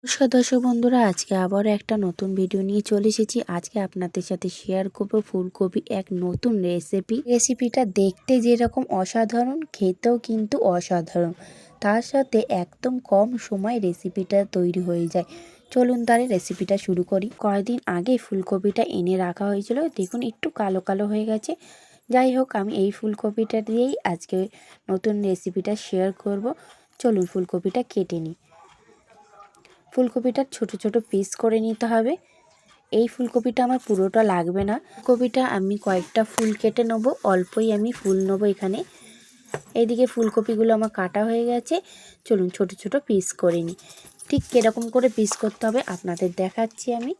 নমস্কার দর্শক বন্ধুরা, আজকে আবারও একটা নতুন ভিডিও নিয়ে চলে এসেছি। আজকে আপনাদের সাথে শেয়ার করব ফুলকপি এক নতুন রেসিপিটা দেখতে যেরকম অসাধারণ, খেতেও কিন্তু অসাধারণ। তার সাথে একদম কম সময় রেসিপিটা তৈরি হয়ে যায়। চলুন তাহলে রেসিপিটা শুরু করি। কয়েকদিন আগে ফুলকপিটা এনে রাখা হয়েছিল, দেখুন একটু কালো কালো হয়ে গেছে। যাই হোক, আমি এই ফুলকপিটা দিয়েই আজকে নতুন রেসিপিটা শেয়ার করব। চলুন ফুলকপিটা কেটে নিই। ফুলকপিটা ছোট ছোট পিস করে নিতে হবে। এই ফুলকপিটা আমার পুরোটা লাগবে না। ফুলকপিটা আমি কয়েকটা ফুল কেটে নেব, অল্পই আমি ফুল নেব এখানে। এইদিকে ফুলকপিগুলো আমার কাটা হয়ে গেছে। চলুন ছোট ছোট পিস করে নিই। ঠিক কীরকম করে পিস করতে হবে আপনাদের দেখাচ্ছি আমি।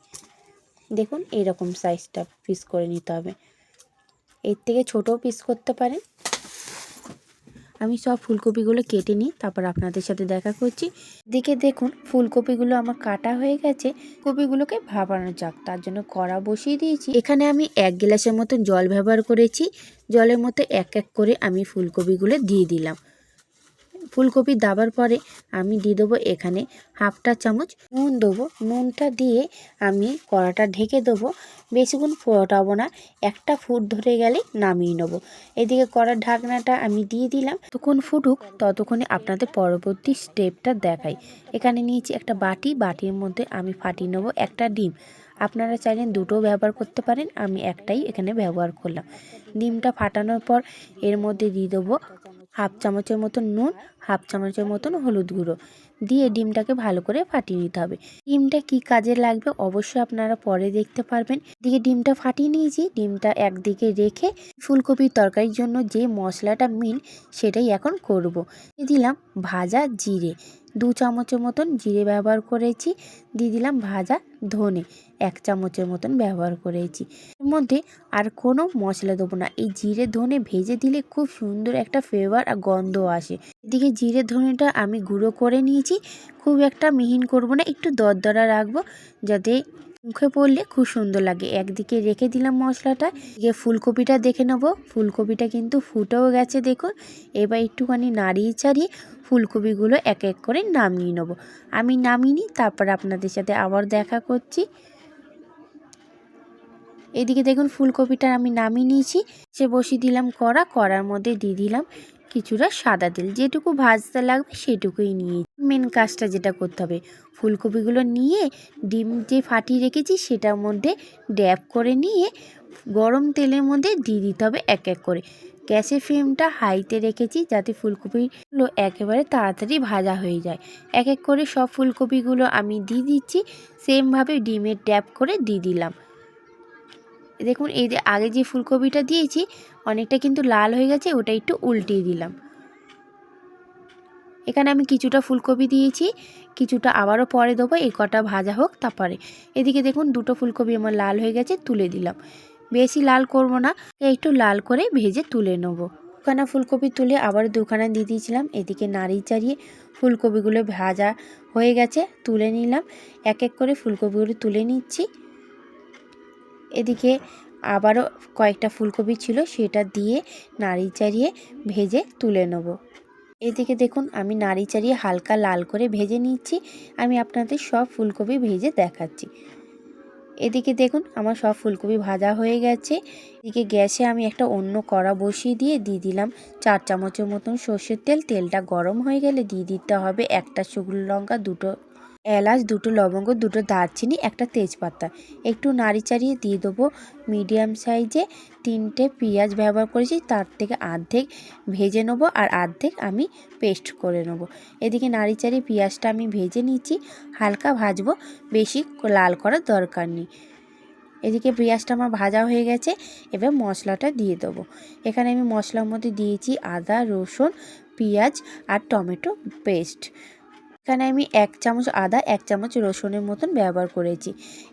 দেখুন এইরকম সাইজটা পিস করে নিতে হবে। এর থেকে ছোটও পিস করতে পারেন। আমি সব ফুলকপিগুলো কেটে নিই, তারপর আপনাদের সাথে দেখা করছি। দিকে দেখুন ফুলকপিগুলো আমার কাটা হয়ে গেছে। কপিগুলোকে ভাপানো যাক, তার জন্য কড়া বসিয়ে দিয়েছি। এখানে আমি 1 গ্লাসের মতন জল ব্যবহার করেছি। জলের মধ্যে এক এক করে আমি ফুলকপিগুলো দিয়ে দিলাম। ফুলকপি দেওয়ার পরে আমি দিয়ে দেবো এখানে হাফটা চামচ নুন দেবো। নুনটা দিয়ে আমি কড়াটা ঢেকে দেবো। বেশিক্ষণ ফোটাবো না, একটা ফুট ধরে গেলে নামিয়ে নেবো। এদিকে কড়ার ঢাকনাটা আমি দিয়ে দিলাম। ততক্ষণ ফুটুক, ততক্ষণে আপনাদের পরবর্তী স্টেপটা দেখাই। এখানে নিয়েছি একটা বাটির মধ্যে আমি ফাটিয়ে নেবো একটা ডিম। আপনারা চাইলে দুটো ব্যবহার করতে পারেন, আমি একটাই এখানে ব্যবহার করলাম। ডিমটা ফাটানোর পর এর মধ্যে দিয়ে দেবো হাফ চামচের মতন নুন, হাফ চামচের মতন হলুদ গুঁড়ো দিয়ে ডিমটাকে ভালো করে ফাটিয়ে নিতে হবে। ডিমটা কি কাজে লাগবে অবশ্যই আপনারা পরে দেখতে পারবেন। এদিকে ডিমটা ফাটিয়ে নিয়েছি। ডিমটা একদিকে রেখে ফুলকপির তরকারির জন্য যে মশলাটা মেন সেটাই এখন করব। দিলাম ভাজা জিরে, 2 চামচের মতন জিরে ব্যবহার করেছি। দিয়ে দিলাম ভাজা ধনে, 1 চামচের মতন ব্যবহার করেছি। এর মধ্যে আর কোনো মশলা দেবো না। এই জিরে ধনে ভেজে দিলে খুব সুন্দর একটা ফ্লেভার আর গন্ধ আসে। এদিকে জিরে ধনেটা আমি গুঁড়ো করে নিয়েছি। খুব একটা মিহিন করব না, একটু দরদরা রাখবো যাতে মুখে পড়লে খুব সুন্দর লাগে। একদিকে রেখে দিলাম মশলাটা। এদিকে ফুলকপিটা দেখে নেব। ফুলকপিটা কিন্তু ফুটেও গেছে দেখুন। এবার একটুখানি নাড়িয়ে চাড়িয়ে ফুলকপিগুলো এক এক করে নামিয়ে নেব। আমি নামিয়ে নিই, তারপর আপনাদের সাথে আবার দেখা করছি। এদিকে দেখুন ফুলকপিটা আমি নামিয়ে নিয়েছি। সে বসিয়ে দিলাম কড়ার মধ্যে দিয়ে দিলাম কিছুটা সাদা তেল। যেটুকু ভাজতে লাগবে সেটুকুই নিয়ে মেন কাজটা যেটা করতে হবে, ফুলকপিগুলো নিয়ে ডিম যে ফাটিয়ে রেখেছি সেটার মধ্যে ড্যাব করে নিয়ে গরম তেলের মধ্যে দিয়ে দিতে হবে এক এক করে। গ্যাসের ফ্লেমটা হাইতে রেখেছি যাতে ফুলকপিগুলো একেবারে তাড়াতাড়ি ভাজা হয়ে যায়। এক এক করে সব ফুলকপিগুলো আমি দিয়ে দিচ্ছি। সেমভাবে ডিমের ড্যাব করে দিয়ে দিলাম। দেখুন এই যে আগে যে ফুলকপিটা দিয়েছি অনেকটা কিন্তু লাল হয়ে গেছে, ওটা একটু উল্টিয়ে দিলাম। এখানে আমি কিছুটা ফুলকপি দিয়েছি, কিছুটা আবারও পরে দেবো। এই কটা ভাজা হোক তারপরে। এদিকে দেখুন দুটো ফুলকপি আমার লাল হয়ে গেছে, তুলে দিলাম। বেশি লাল করব না, একটু লাল করে ভেজে তুলে নেবো। দুখানা ফুলকপি তুলে আবার দুখানা দিয়ে দিয়েছিলাম। এদিকে নাড়িয়ে চাড়িয়ে ফুলকপিগুলো ভাজা হয়ে গেছে, তুলে নিলাম। এক এক করে ফুলকপিগুলো তুলে নিচ্ছি। এদিকে আবারও কয়েকটা ফুলকপি ছিল, সেটা দিয়ে নাড়িয়ে চাড়িয়ে ভেজে তুলে নেব। এদিকে দেখুন আমি নাড়িয়ে চাড়িয়ে হালকা লাল করে ভেজে নিচ্ছি। আমি আপনাদের সব ফুলকপি ভেজে দেখাচ্ছি। এদিকে দেখুন আমার সব ফুলকপি ভাজা হয়ে গেছে। এদিকে গ্যাসে আমি একটা অন্য কড়া বসিয়ে দিয়ে দিলাম 4 চামচের মতন সর্ষের তেল। তেলটা গরম হয়ে গেলে দিয়ে দিতে হবে একটা শুকনো লঙ্কা, 2টো এলাচ, 2টো লবঙ্গ, 2টো দারচিনি, একটা তেজপাতা। একটু নাড়ি চাড়িয়ে দিয়ে দেবো মিডিয়াম সাইজে 3টে পেঁয়াজ ব্যবহার করেছি। তার থেকে অর্ধেক ভেজে নেবো আর অর্ধেক আমি পেস্ট করে নেবো। এদিকে নাড়ি চাড়িয়ে পেঁয়াজটা আমি ভেজে নিচ্ছি, হালকা ভাজবো, বেশি লাল করার দরকার নেই। এদিকে পেঁয়াজটা আমার ভাজা হয়ে গেছে। এবার মশলাটা দিয়ে দেবো। এখানে আমি মশলার মধ্যে দিয়েছি আদা, রসুন, পেঁয়াজ আর টমেটো পেস্ট। এখানে আমি 1 চামচ আদা, 1 চামচ রসুনের মতন ব্যবহার করেছি।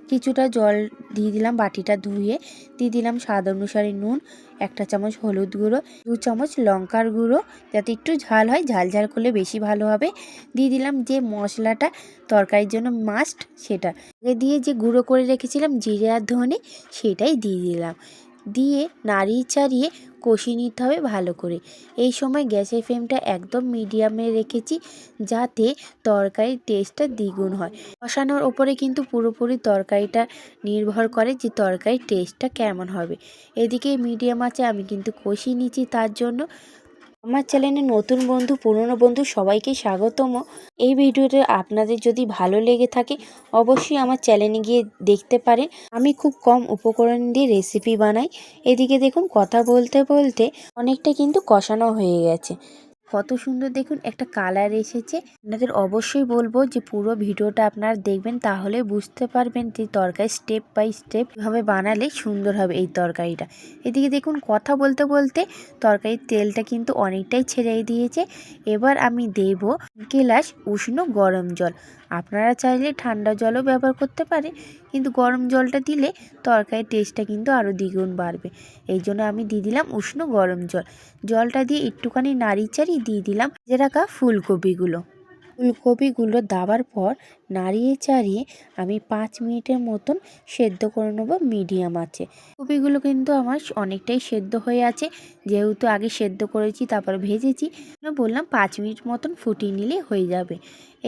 কিছুটা জল দিয়ে দিলাম বাটিটা ধুয়ে। দিয়ে দিলাম স্বাদ অনুসারে নুন, 1 চামচ হলুদ গুঁড়ো, 2 চামচ লঙ্কার গুঁড়ো, যাতে একটু ঝাল হয়, ঝাল ঝাল করলে বেশি ভালো হবে। দিয়ে দিলাম যে মশলাটা তরকারির জন্য মাস্ট সেটা দিয়ে যে গুঁড়ো করে রেখেছিলাম জিরে আর ধনে, সেটাই দিয়ে দিলাম। দিয়ে নাড়িয়ে চাড়িয়ে কষিয়ে নিতে হবে ভালো করে। এই সময় গ্যাসের ফ্লেমটা একদম মিডিয়ামে রেখেছি, যাতে তরকারির টেস্টটা দ্বিগুণ হয়। কষানোর ওপরে কিন্তু পুরোপুরি তরকারিটা নির্ভর করে যে তরকারির টেস্টটা কেমন হবে। এদিকে মিডিয়াম আঁচে আমি কিন্তু কষিয়ে নিচ্ছি। তার জন্য আমার চ্যানেলে নতুন বন্ধু, পুরনো বন্ধু সবাইকে স্বাগতম। এই ভিডিওটা আপনাদের যদি ভালো লেগে থাকে অবশ্যই আমার চ্যানেলে গিয়ে দেখতে পারেন। আমি খুব কম উপকরণ দিয়ে রেসিপি বানাই। এদিকে দেখুন কথা বলতে বলতে অনেকটা কিন্তু কষানো হয়ে গেছে। কত সুন্দর দেখুন একটা কালার এসেছে। আপনাদের অবশ্যই বলবো যে পুরো ভিডিওটা আপনারা দেখবেন, তাহলে বুঝতে পারবেন যে তরকারি স্টেপ বাই স্টেপ কীভাবে বানালে সুন্দর হবে এই তরকারিটা। এদিকে দেখুন কথা বলতে বলতে তরকারির তেলটা কিন্তু অনেকটাই ছেড়ে দিয়েছে। এবার আমি দেব গ্লাস উষ্ণ গরম জল। আপনারা চাইলে ঠান্ডা জলও ব্যবহার করতে পারে, কিন্তু গরম জলটা দিলে তরকারির টেস্টটা কিন্তু আরও দ্বিগুণ বাড়বে। এই জন্য আমি দিয়ে দিলাম উষ্ণ গরম জল। জলটা দিয়ে একটুখানি নাড়িয়ে চাড়িয়ে দিয়ে দিলাম ভেজে রাখা ফুলকপিগুলো। ফুলকপিগুলো দেওয়ার পর নাড়িয়ে চাড়িয়ে আমি 5 মিনিটের মতন সেদ্ধ করে নেব মিডিয়াম আঁচে। ফুলকপিগুলো কিন্তু আমার অনেকটাই সেদ্ধ হয়ে আছে, যেহেতু আগে সেদ্ধ করেছি তারপর ভেজেছি। বললাম 5 মিনিট মতন ফুটিয়ে নিলে হয়ে যাবে।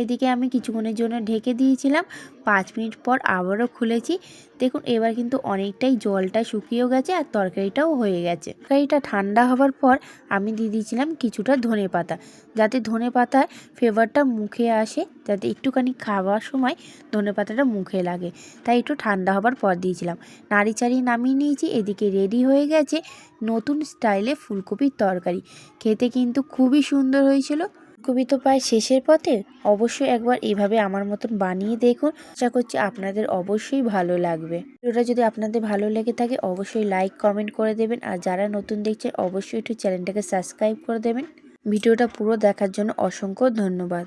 এদিকে আমি কিছুক্ষণের জন্য ঢেকে দিয়েছিলাম। 5 মিনিট পর আবারও খুলেছি। দেখুন এবার কিন্তু অনেকটাই জলটা শুকিয়েও গেছে আর তরকারিটাও হয়ে গেছে। তরকারিটা ঠান্ডা হওয়ার পর আমি দিয়ে দিয়েছিলাম কিছুটা ধনেপাতা, যাতে ধনেপাতার ফ্লেভারটা মুখে আসে, যাতে একটুখানি খাওয়ার সময় ধনেপাতাটা মুখে লাগে, তাই একটু ঠান্ডা হবার পর দিয়েছিলাম। নাড়ি চাড়িয়ে নামিয়ে নিয়েছি। এদিকে রেডি হয়ে গেছে নতুন স্টাইলে ফুলকপির তরকারি। খেতে কিন্তু খুবই সুন্দর হয়েছিল। ফুলকপি তো প্রায় শেষের পথে, অবশ্যই একবার এভাবে আমার মতন বানিয়ে দেখুন। আশা করছি আপনাদের অবশ্যই ভালো লাগবে। ভিডিওটা যদি আপনাদের ভালো লেগে থাকে অবশ্যই লাইক কমেন্ট করে দেবেন, আর যারা নতুন দেখছেন অবশ্যই একটু চ্যানেলটাকে সাবস্ক্রাইব করে দেবেন। ভিডিওটা পুরো দেখার জন্য অসংখ্য ধন্যবাদ।